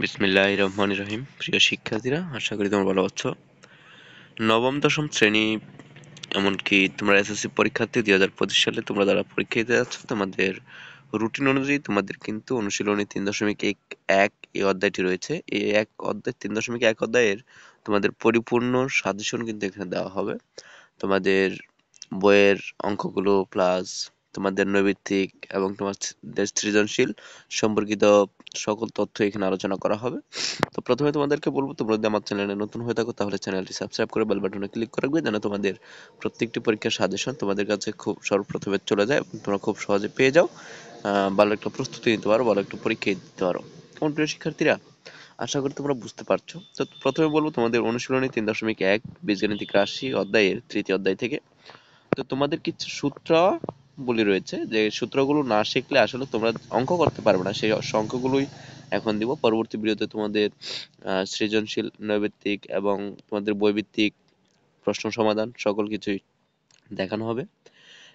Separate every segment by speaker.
Speaker 1: বিসমিল্লাহির রহমানির রহিম। প্রিয় শিক্ষার্থীরা, আশা করি তোমরা ভালো আছো। নবম দশম শ্রেণী, এমনকি তোমরা এসএসসি পরীক্ষার্থী 2025 সালে তোমরা যারা পরীক্ষা দিতে যাচ্ছ, তোমাদের রুটিন অনুযায়ী তোমাদের কিন্তু অনুশীলনী 3.1 এই অধ্যায়টি রয়েছে। এই এক অধ্যায় 3.1 অধ্যায়ের তোমাদের পরিপূর্ণ সাজেশন কিন্তু এখানে দেওয়া হবে। তোমাদের বইয়ের অঙ্কগুলো প্লাস তোমাদের নৈর্ব্যক্তিক এবং তোমাদের সৃজনশীল সম্পর্কিত সকল তথ্য এখানে আলোচনা করা হবে। তো প্রথমে তোমাদেরকে বলবো, তোমরা যদি আমার চ্যানেলে নতুন হয়ে থাকো তাহলে চ্যানেলটি সাবস্ক্রাইব করে বেল বাটনে ক্লিক করে রাখবে, যেন তোমাদের প্রত্যেকটি পরীক্ষার সাজেশন তোমাদের কাছে খুব সর্বপ্রথমে চলে যায় এবং তোমরা খুব সহজে পেয়ে যাও। ভালো একটা প্রস্তুতি নিতে পারো, ভালো একটা পরীক্ষা দিতে পারো। কেমন প্রিয় শিক্ষার্থীরা, আশা করি তোমরা বুঝতে পারছো। তো প্রথমে বলবো তোমাদের অনুশীলনী 3.1 বীজগণিতিক রাশি অধ্যায়ের তৃতীয় অধ্যায় থেকে। তো তোমাদের কিছু সূত্র বলি রয়েছে, যে সূত্রগুলো না শিখলে আসলে তোমরা অঙ্ক করতে পারবে না। সেই অঙ্কগুলোই এখন দিব। পরবর্তী ভিডিওতে তোমাদের সৃজনশীল, নৈর্ব্যক্তিক এবং তোমাদের বইভিত্তিক প্রশ্ন সমাধান সকল কিছুই দেখানো হবে।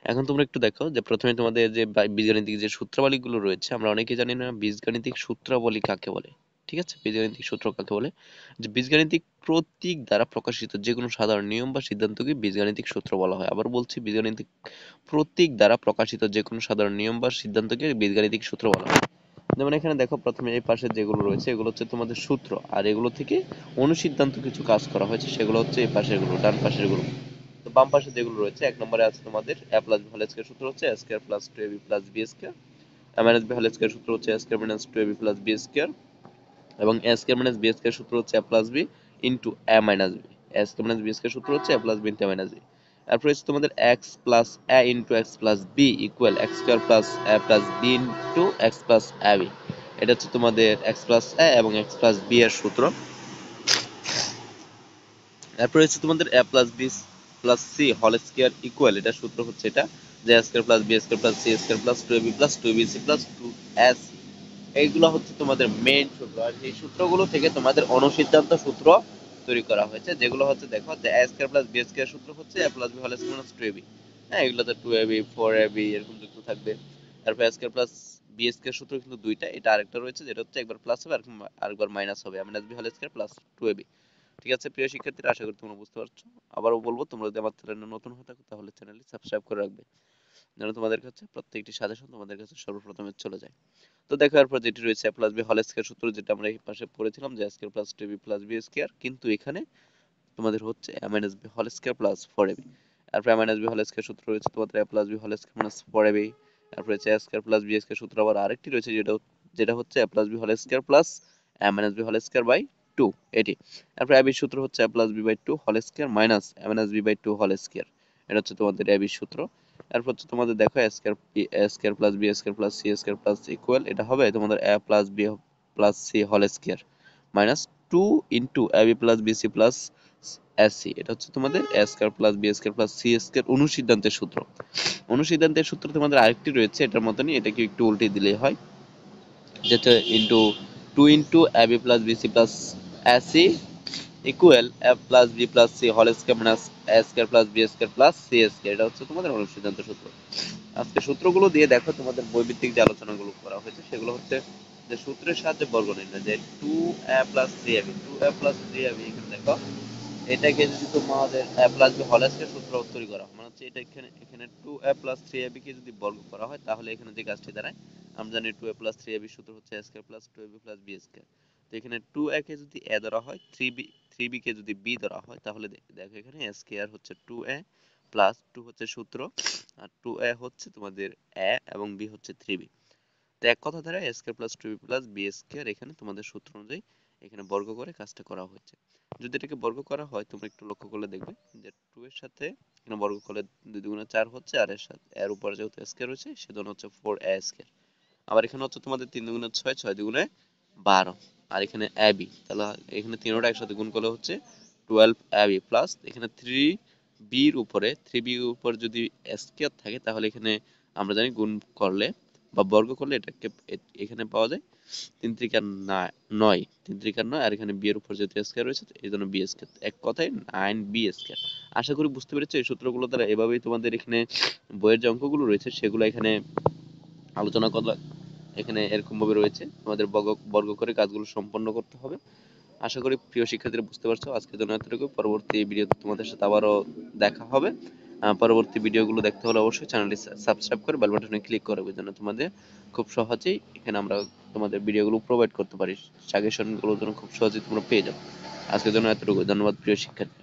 Speaker 1: এখন তোমরা একটু দেখো যে প্রথমে তোমাদের যে বীজগাণিতিক যে সূত্রাবলীগুলো রয়েছে, আমরা অনেকেই জানি না বীজগাণিতিক সূত্রাবলী কাকে বলে। ঠিক আছে, বীজগাণিতিক সূত্র কাকে বলে? যে বীজগাণিতিক প্রতীক দ্বারা প্রকাশিত যে কোনো সাধারণ নিয়ম বা সিদ্ধান্তকে বীজগাণিতিক সূত্র বলা হয়। আবার বলছি, বীজগাণিতিক প্রতীক দ্বারা প্রকাশিত যে কোনো সাধারণ নিয়ম বা সিদ্ধান্তকে বীজগাণিতিক সূত্র বলা হয়। যেমন এখানে দেখো, প্রথমে এই পাশে যেগুলো রয়েছে এগুলো হচ্ছে তোমাদের সূত্র, আর এগুলো থেকে অনুসিদ্ধান্ত কিছু কাজ করা হয়েছে, সেগুলো হচ্ছে এই পাশের গুলো, ডান পাশের গুলো। তো বাম পাশে যেগুলো রয়েছে, এক নম্বরে আছে তোমাদের a plus b whole square সূত্র হচ্ছে a square plus 2ab plus b square. a minus b whole square সূত্র হচ্ছে a square minus 2ab plus b square. এবং a square minus b square সূত্র হচ্ছে a plus b into a minus b। a square minus b square সূত্র হচ্ছে a plus b into a minus b। তারপর হচ্ছে তোমাদের x plus a into x plus b equal x square plus a plus b into x plus ab। এটা হচ্ছে তোমাদের x plus a এবং x plus b এর সূত্র। তারপরে হচ্ছে তোমাদের a plus b plus c whole square equal, এটা সূত্র হচ্ছে এটা, যে a square plus b square plus c square plus 2ab plus 2bc plus 2ac। এইগুলো হচ্ছে তোমাদের মেইন সূত্র, আর এই সূত্রগুলো থেকে তোমাদের অনুসিদ্ধান্ত সূত্র তৈরি করা হয়েছে, যেগুলো হচ্ছে দেখো, যে a square plus b square সূত্র হচ্ছে a plus b whole square minus 2ab। হ্যাঁ, এগুলোতে 2ab 4ab এরকম যুক্ত থাকবে। তারপর a square plus b square সূত্র কিন্তু দুইটা, এটা আরেকটা রয়েছে যেটা হচ্ছে একবার প্লাস হবে আর আরেকবার মাইনাস হবে, a minus b whole square plus 2ab। ঠিক আছে প্রিয় শিক্ষার্থীরা, আশা করি তোমরা বুঝতে পারছো। আবারও বলবো, তোমরা যদি আমার চ্যানেলে নতুন হয়ে থাকো তাহলে চ্যানেলটি সাবস্ক্রাইব করে রাখবে, যেন তোমাদের কাছে প্রত্যেকটি সাজেশন তোমাদের কাছে সর্বপ্রথমে চলে যায়। তো দেখো, এরপর যেটি রয়েছে a plus b whole square সূত্র, যেটা আমরা এই পাশে পড়েছিলাম, যে a square plus 2b plus b square, কিন্তু এখানে তোমাদের হচ্ছে a minus b whole square plus 4ab। তারপর a minus b whole square সূত্র রয়েছে তোমাদের a plus b whole square minus 4ab। তারপর হচ্ছে a square plus b square সূত্র আবার আরেকটি রয়েছে, যেটা যেটা হচ্ছে a plus b whole square plus a minus b whole square by 2, এটি। তারপর ab সূত্র হচ্ছে a plus b by 2 whole square minus a minus b by 2 whole square. এটা হচ্ছে তোমাদের ab সূত্র। তারপর হচ্ছে তোমাদের দেখো a square plus b square plus c square plus equal, এটা হবে তোমাদের a plus b plus c whole square minus 2 into ab plus bc plus ac। এটা হচ্ছে তোমাদের a square plus b square plus c square অনুসিদ্ধান্তের সূত্র। অনুসিদ্ধান্তের সূত্র তোমাদের আরেকটি রয়েছে এটার মতনই, এটাকে একটু উল্টে দিলেই হয়, যেটা into 2 into ab plus bc plus ac equal a plus b plus c whole square minus a square plus b square plus c square. এটা হচ্ছে তোমাদের অনুসিদ্ধান্ত সূত্র। আজকে সূত্রগুলো দিয়ে দেখো তোমাদের বইভিত্তিক যে আলোচনাগুলো করা হয়েছে সেগুলো হচ্ছে, যে সূত্রের সাহায্যে বর্গ নির্ণয়, যে 2a plus 3ab, 2a plus 3ab, এখানে দেখো এটাকে যদি তোমাদের a plus b whole square সূত্র তৈরি করা হয়, মানে হচ্ছে এটা এখানে এখানে 2a প্লাস 3ab কে যদি বর্গ করা হয় তাহলে এখানে যে কাজটি দাঁড়ায়, আমরা জানি 2a প্লাস 3ab সূত্র হচ্ছে a square plus 2ab plus b square. তো এখানে 2a কে যদি a ধরা হয়, 3b কে যদি b ধরা হয়, তাহলে দেখো এখানে a স্কয়ার হচ্ছে 2a প্লাস 2 হচ্ছে সূত্র, আর 2a হচ্ছে তোমাদের a এবং b হচ্ছে 3b। তো এক কথা দ্বারা a square plus 2b plus b square এখানে তোমাদের সূত্র অনুযায়ী এখানে বর্গ করে কাজটা করা হয়েছে। যদি এটাকে বর্গ করা হয়, তোমরা একটু লক্ষ্য করলে দেখবে যে 2 এর সাথে এখানে বর্গ করলে 2 দুগুণে 4 হচ্ছে, আর এর সাথে এর উপরে যেহেতু স্কয়ার রয়েছে সেজন্য হচ্ছে 4a স্কয়ার। আবার এখানে হচ্ছে তোমাদের 3 দুগুণে 6, 6 দুগুণে 12, আর এখানে ab, তাহলে এখানে তিনটা একসাথে গুণ করলে হচ্ছে 12ab প্লাস এখানে 3b এর উপরে 3b এর উপর যদি স্কয়ার থাকে তাহলে এখানে আমরা জানি গুণ করলে বা বর্গ করলে এটাকে এখানে পাওয়া যায় 3 3 9, 3 3 9, আর এখানে b এর উপর যেহেতু স্কয়ার রয়েছে এই জন্য b স্কয়ার, এক কথায় 9b স্কয়ার। আশা করি বুঝতে পেরেছো। এই সূত্রগুলো দ্বারা এভাবেই তোমাদের এখানে বইয়ের যে অঙ্কগুলো রয়েছে সেগুলো এখানে আলোচনা করা এখানে এরকম ভাবে রয়েছে, তোমাদের বর্গ বর্গ করে কাজগুলো সম্পন্ন করতে হবে। আশা করি প্রিয় শিক্ষার্থীরা বুঝতে পারছো। আজকের জন্য এতটুকু, পরবর্তী ভিডিওতে তোমাদের সাথে আবারও দেখা হবে। পরবর্তী ভিডিওগুলো দেখতে হলে অবশ্যই চ্যানেলটি সাবস্ক্রাইব করে বেল বাটনে ক্লিক করবে, যেন তোমাদের খুব সহজেই এখানে আমরা তোমাদের ভিডিওগুলো প্রোভাইড করতে পারি, সাজেশনগুলো যেন খুব সহজেই তোমরা পেয়ে যাও। আজকের জন্য এতটুকু, ধন্যবাদ প্রিয় শিক্ষার্থী।